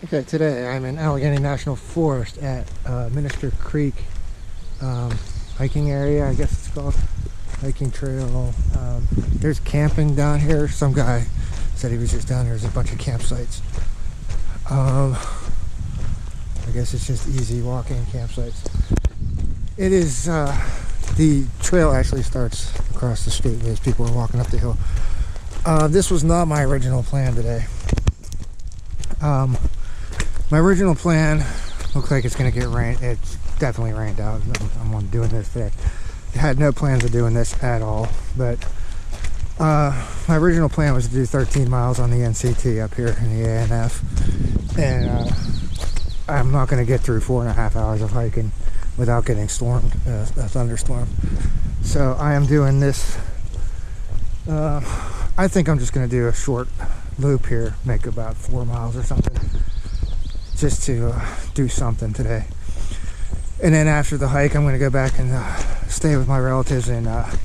Okay, today I'm in Allegheny National Forest at Minister Creek hiking area, I guess it's called. Hiking trail. There's camping down here. Some guy said he was just down here. There's a bunch of campsites. I guess it's just easy walking campsites. It is, the trail actually starts across the street as people are walking up the hill. This was not my original plan today. My original plan looks like it's going to get rain. It's definitely rained out. I'm doing this today. I had no plans of doing this at all, but my original plan was to do 13 miles on the NCT up here in the ANF, and I'm not going to get through 4.5 hours of hiking without getting stormed, a thunderstorm. So I am doing this. I think I'm just going to do a short loop here, make about 4 miles or something, just to do something today. And then after the hike, I'm going to go back and stay with my relatives in at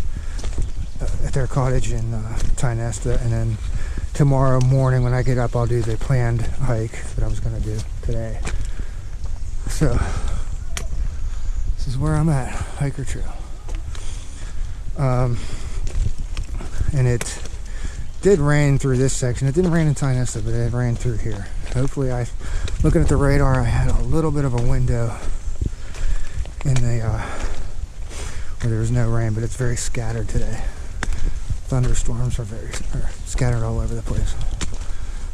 their cottage in Tynesta, and then tomorrow morning when I get up, I'll do the planned hike that I was going to do today. So this is where I'm at, hiker trail. And it did rain through this section. It didn't rain in Tynesta, but it rained through here. Hopefully, looking at the radar, I had a little bit of a window in the where there was no rain, but it's very scattered today. Thunderstorms are are scattered all over the place.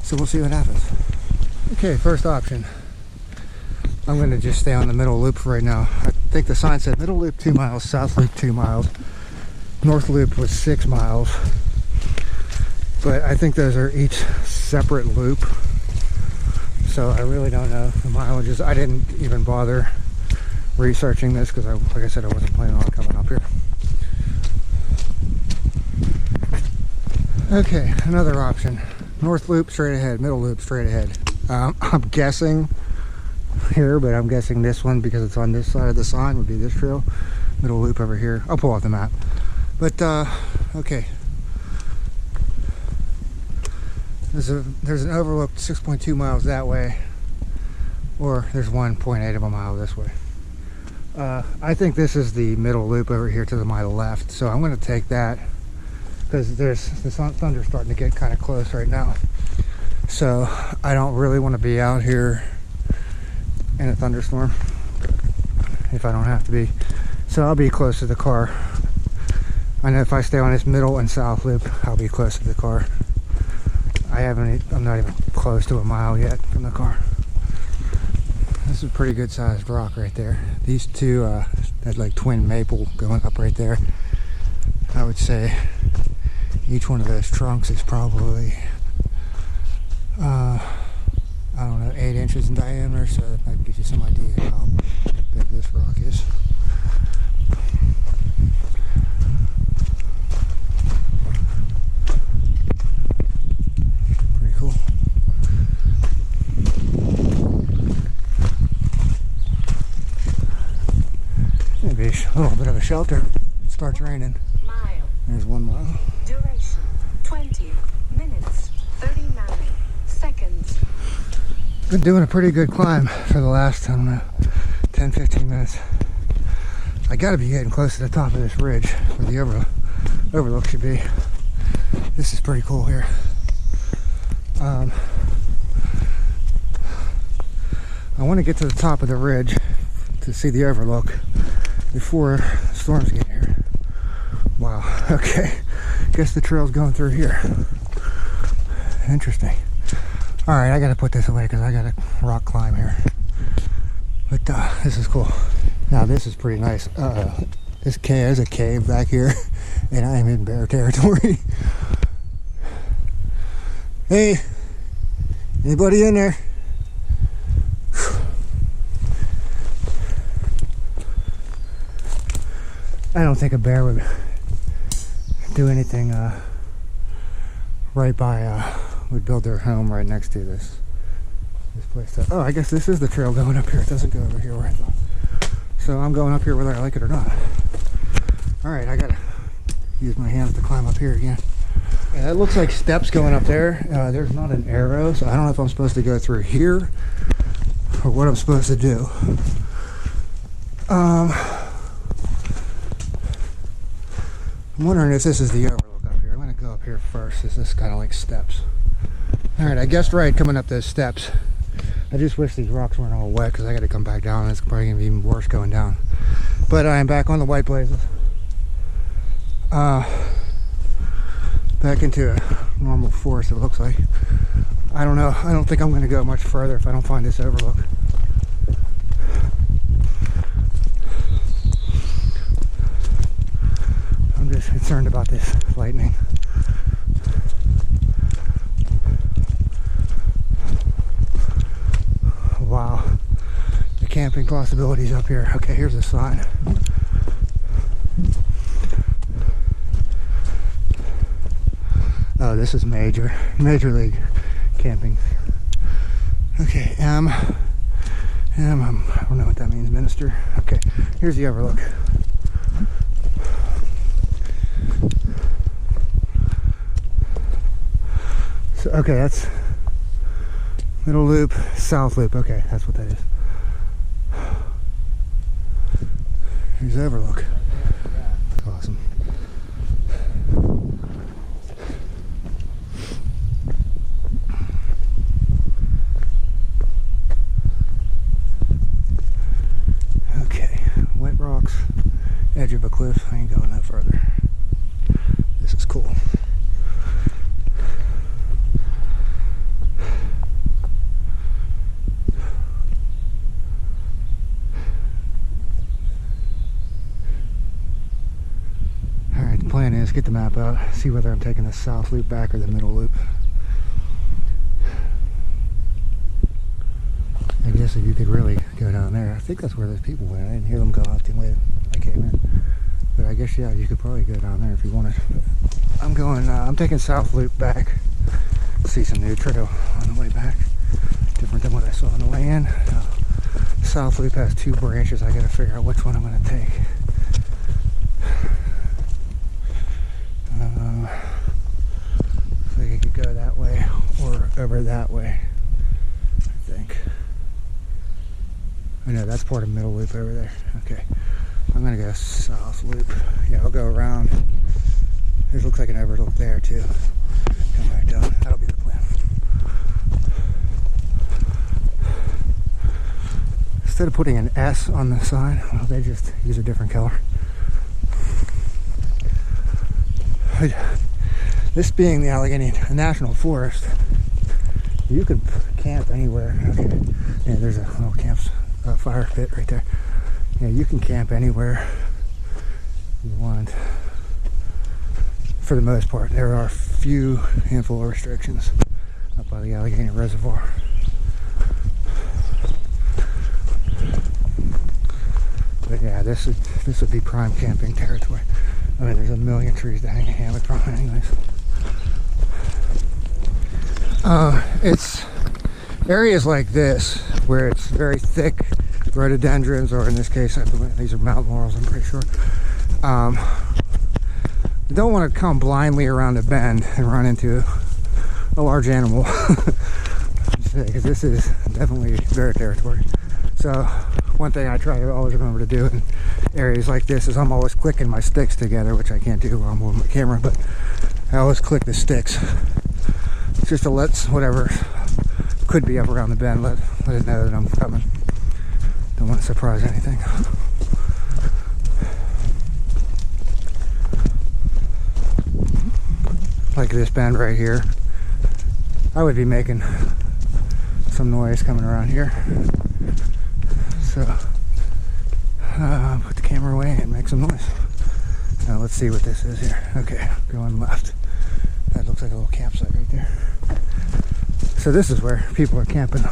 So we'll see what happens. Okay, first option. I'm going to just stay on the middle loop for right now. I think the sign said middle loop 2 miles, south loop 2 miles, north loop was 6 miles. But I think those are each separate loop. So I really don't know the mileages. I didn't even bother researching this because, like I said, I wasn't planning on coming up here. Okay, another option. North loop straight ahead, middle loop straight ahead. I'm guessing here, but I'm guessing this one because it's on this side of the sign would be this trail. Middle loop over here. I'll pull out the map. But okay. There's an overlook 6.2 miles that way, or there's 1.8 of a mile this way. I think this is the middle loop over here to my left, so I'm going to take that because there's the thunder starting to get kind of close right now. So I don't really want to be out here in a thunderstorm if I don't have to be. So I'll be close to the car. I know if I stay on this middle and south loop, I'll be close to the car. I'm not even close to a mile yet from the car. This is a pretty good sized rock right there. These two, that's like twin maple going up right there. I would say each one of those trunks is probably, I don't know, 8 inches in diameter, so that gives you some idea how big this rock is. A little bit of a shelter. It starts raining. There's 1 mile. Duration 20 minutes 39 seconds. Been doing a pretty good climb for the last, I don't know, 10-15 minutes. I gotta be getting close to the top of this ridge where the overlook should be. This is pretty cool here. I want to get to the top of the ridge to see the overlook before storms get here. Wow, okay. Guess the trail's going through here. Interesting. Alright, I gotta put this away because I gotta rock climb here. But this is cool. Now this is pretty nice. There's a cave back here, and I am in bear territory. Hey, anybody in there? I don't think a bear would do anything right by, would build their home right next to this place. Oh, I guess this is the trail going up here. It doesn't go over here where I thought. So I'm going up here whether I like it or not. Alright, I gotta use my hands to climb up here again. Yeah, it looks like steps going up there. There's not an arrow, so I don't know if I'm supposed to go through here or what I'm supposed to do. I'm wondering if this is the overlook up here. I'm going to go up here first. Is this kind of like steps? Alright, I guessed right coming up those steps. I just wish these rocks weren't all wet because I got to come back down. It's probably going to be even worse going down. But I am back on the white blazes. Back into a normal forest, it looks like. I don't know. I don't think I'm going to go much further if I don't find this overlook. I'm just concerned about this lightning. Wow. The camping possibilities up here. Okay, here's a sign. Oh, this is major league camping. Okay, I don't know what that means, minister. Okay, here's the overlook. So, okay, that's middle loop, south loop. Okay, that's what that is. Here's the overlook. Awesome. Edge of a cliff. I ain't going no further. This is cool. Alright, the plan is get the map out, see whether I'm taking the south loop back or the middle loop. I guess if you could really go down there. I think that's where those people went. I didn't hear them go out the way I came in. But I guess, yeah, you could probably go down there if you wanted. But I'm taking south loop back. See some new trail on the way back. Different than what I saw on the way in. South loop has two branches. I gotta figure out which one I'm gonna take. I think I could go that way or over that way, I think. Oh no, that's part of middle loop over there. Okay, I'm gonna go south loop. Yeah, I'll go around. There looks like an overlook there too. Come back down. That'll be the plan. Instead of putting an S on the sign, well, they just use a different color. This being the Allegheny National Forest, you can camp anywhere. Okay, yeah, there's a little fire pit right there. Yeah, you can camp anywhere you want. For the most part, there are a few handful of restrictions up by the Allegheny Reservoir. But yeah, this would be prime camping territory. I mean, there's a million trees to hang a hammock from, anyways. It's areas like this where it's very thick rhododendrons, or in this case, I believe these are mountain laurels, I'm pretty sure. You don't want to come blindly around a bend and run into a large animal, because this is definitely bear territory. So one thing I try to always remember to do in areas like this is I'm always clicking my sticks together, which I can't do while I'm moving my camera, but I always click the sticks just to let whatever could be up around the bend, let it know that I'm coming. Don't want to surprise anything. Like this bend right here, I would be making some noise coming around here. So put the camera away and make some noise. Now let's see what this is here. Okay, going left. That looks like a little campsite right there. So this is where people are camping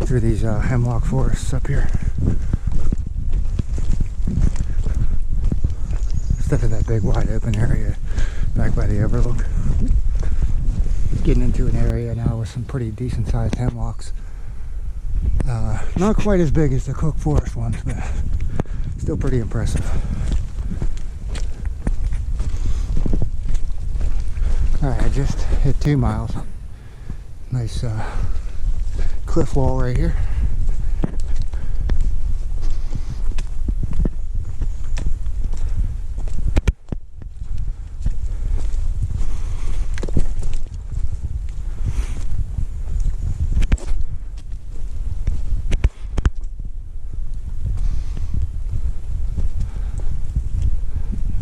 through these hemlock forests up here. Instead of that big wide open area back by the overlook. Getting into an area now with some pretty decent sized hemlocks. Not quite as big as the Cook Forest ones, but still pretty impressive. Alright, I just hit 2 miles. Nice cliff wall right here.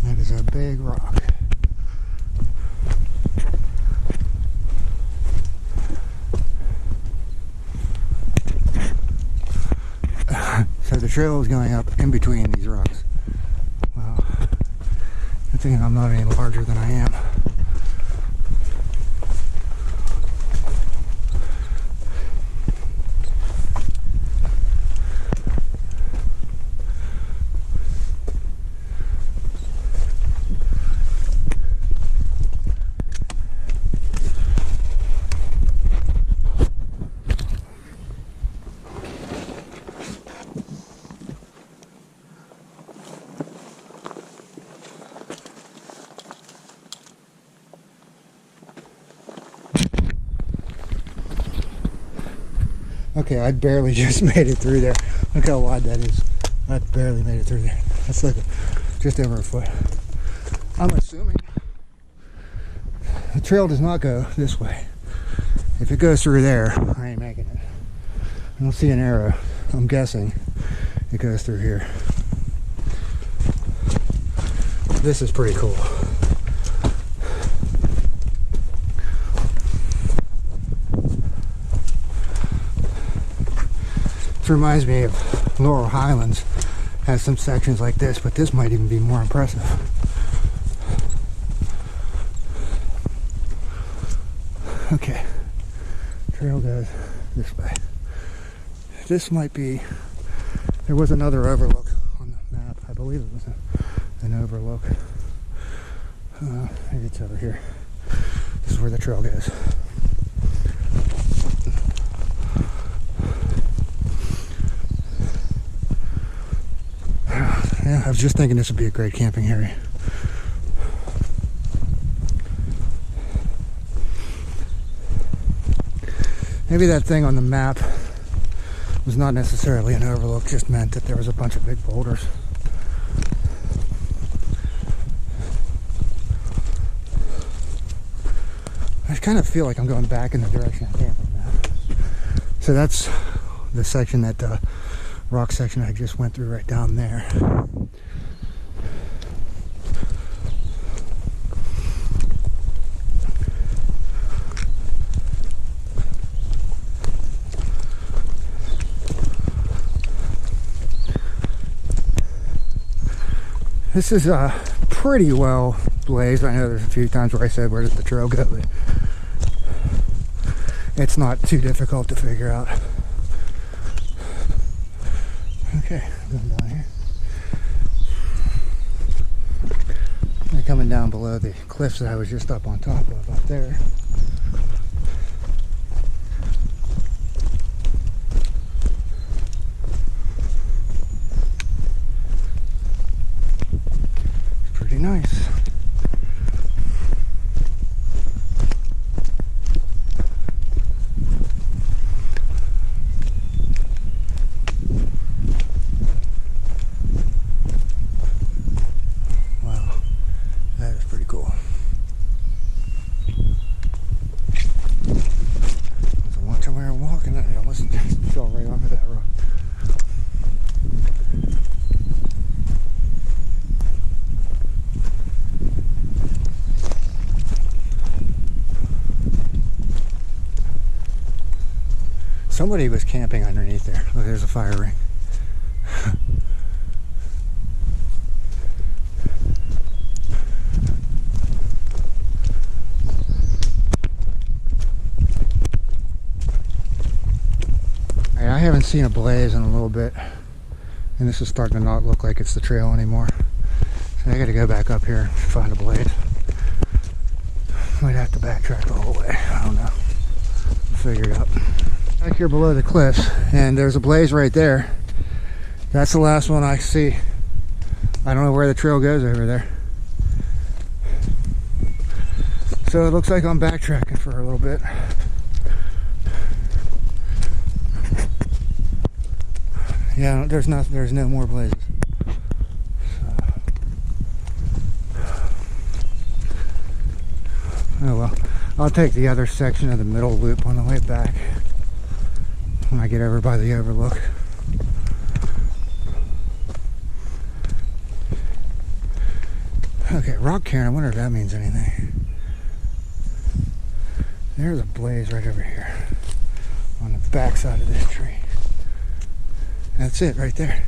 That is a big rock. So the trail is going up in between these rocks. Wow. Good thing I'm not any larger than I am. Okay, I barely just made it through there. Look how wide that is. I barely made it through there. That's like just over a foot. I'm assuming the trail does not go this way. If it goes through there, I ain't making it. I don't see an arrow. I'm guessing it goes through here. This is pretty cool. This reminds me of Laurel Highlands. Has some sections like this, but this might even be more impressive. Okay, trail goes this way. This might be, there was another overlook on the map. I believe it was an overlook. Maybe it's over here. This is where the trail goes. Yeah, I was just thinking this would be a great camping area. Maybe that thing on the map was not necessarily an overlook, just meant that there was a bunch of big boulders. I kind of feel like I'm going back in the direction I came from now. So that's the section, that rock section I just went through right down there. This is pretty well blazed. I know there's a few times where I said, where does the trail go? But it's not too difficult to figure out. Okay, going down here. They're coming down below the cliffs that I was just up on top of up there. It's pretty nice. Somebody was camping underneath there. Look, there's a fire ring. I haven't seen a blaze in a little bit, and this is starting to not look like it's the trail anymore. So I gotta go back up here and find a blaze. Might have to backtrack the whole way. I don't know. I'll figure it out. Back here below the cliffs, and there's a blaze right there. That's the last one I see. I don't know where the trail goes over there. So it looks like I'm backtracking for a little bit. Yeah, there's no more blazes. Oh well, I'll take the other section of the middle loop on the way back when I get over by the overlook. Okay, rock cairn, I wonder if that means anything. There's a blaze right over here on the back side of this tree. That's it right there.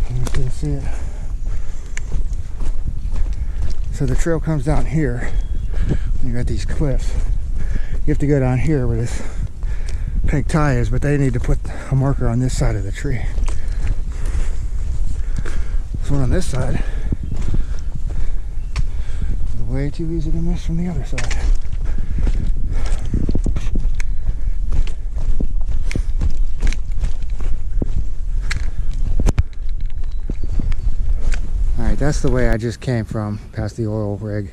You can see it. So the trail comes down here. You got these cliffs. You have to go down here where this pink tie is, but they need to put a marker on this side of the tree. This one on this side is way too easy to miss from the other side. That's the way I just came from, past the oil rig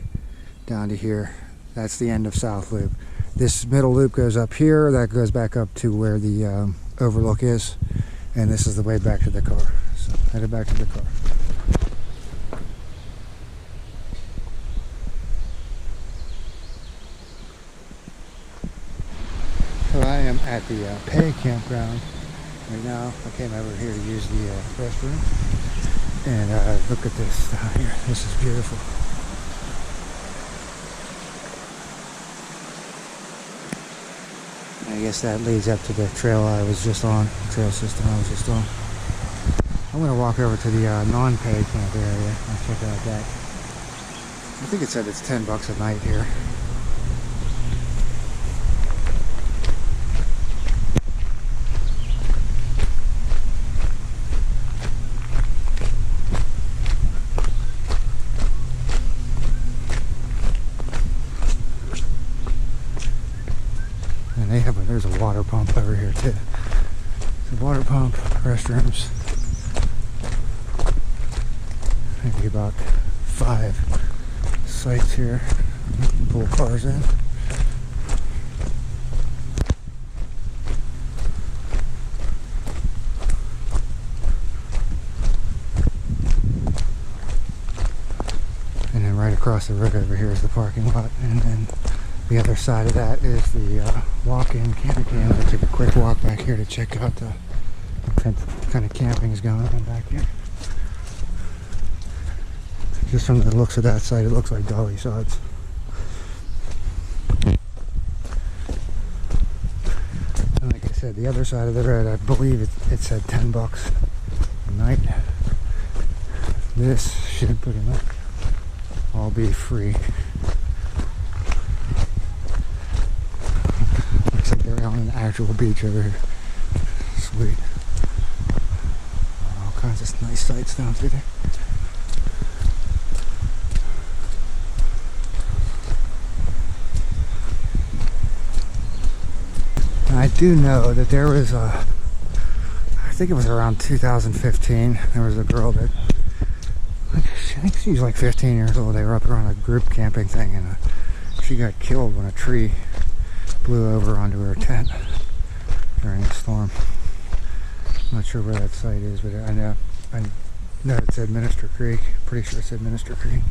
down to here. That's the end of South Loop. This middle loop goes up here, that goes back up to where the overlook is, and this is the way back to the car. So headed back to the car. So I am at the Pay campground right now. I came over here to use the restroom. And look at this down here. This is beautiful. I guess that leads up to the trail I was just on, trail system I was just on. I'm going to walk over to the non-paid camp area and check out that. I think it said it's $10 a night here. There's a water pump over here too. It's a water pump, restrooms. Maybe about 5 sites here. Pull cars in. And then right across the road over here is the parking lot, and then the other side of that is the walk-in camping camp. I took a quick walk back here to check out the kind of camping is going on back here. Just from the looks of that site, it looks like dolly sods. And like I said, the other side of the road, I believe it said $10 a night. This should pretty much all be free. On an actual beach over here. Sweet. All kinds of nice sights down through there. And I do know that there was I think it was around 2015, there was a girl that, I think she was like 15 years old. They were up around a group camping thing, and she got killed when a tree blew over onto her tent during the storm. I'm not sure where that site is, but I know it said Minister Creek. Pretty sure it said Minister Creek.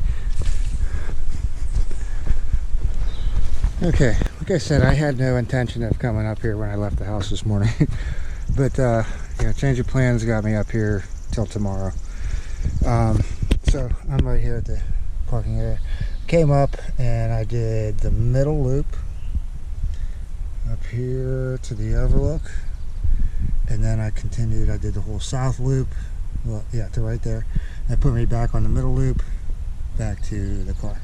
Okay, like I said, I had no intention of coming up here when I left the house this morning. But yeah, change of plans got me up here till tomorrow. So I'm right here at the parking area. Came up and I did the middle loop up here to the overlook, and then I continued. I did the whole south loop, well, yeah, to right there. That put me back on the middle loop, back to the car.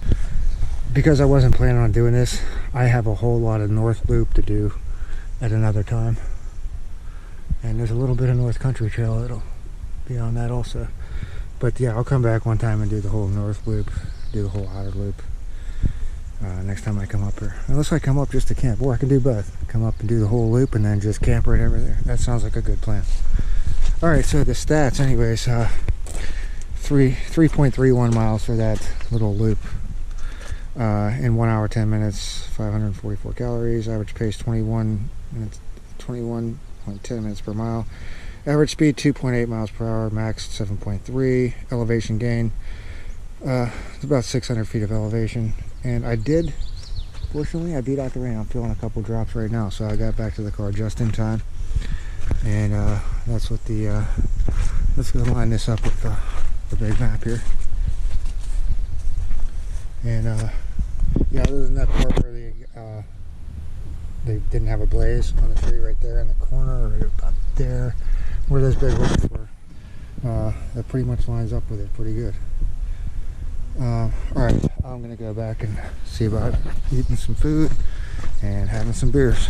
Because I wasn't planning on doing this, I have a whole lot of north loop to do at another time, and there's a little bit of North Country Trail that'll be on that also. But yeah, I'll come back one time and do the whole north loop, do the whole outer loop next time I come up here. Unless I come up just to camp, or I can do both. Come up and do the whole loop and then just camp right over there. That sounds like a good plan. Alright, so the stats anyways, 3.31 miles for that little loop. in 1 hour 10 minutes, 544 calories. Average pace 21.10 minutes per mile. Average speed 2.8 miles per hour. Max 7.3. Elevation gain, it's about 600 feet of elevation. And fortunately I beat out the rain. I'm feeling a couple drops right now, so I got back to the car just in time. And that's what the let's go line this up with the big map here. And yeah, other than that part where they didn't have a blaze on the tree right there in the corner, or about there where those big rocks were, that pretty much lines up with it pretty good. Alright, I'm gonna go back and see about eating some food and having some beers.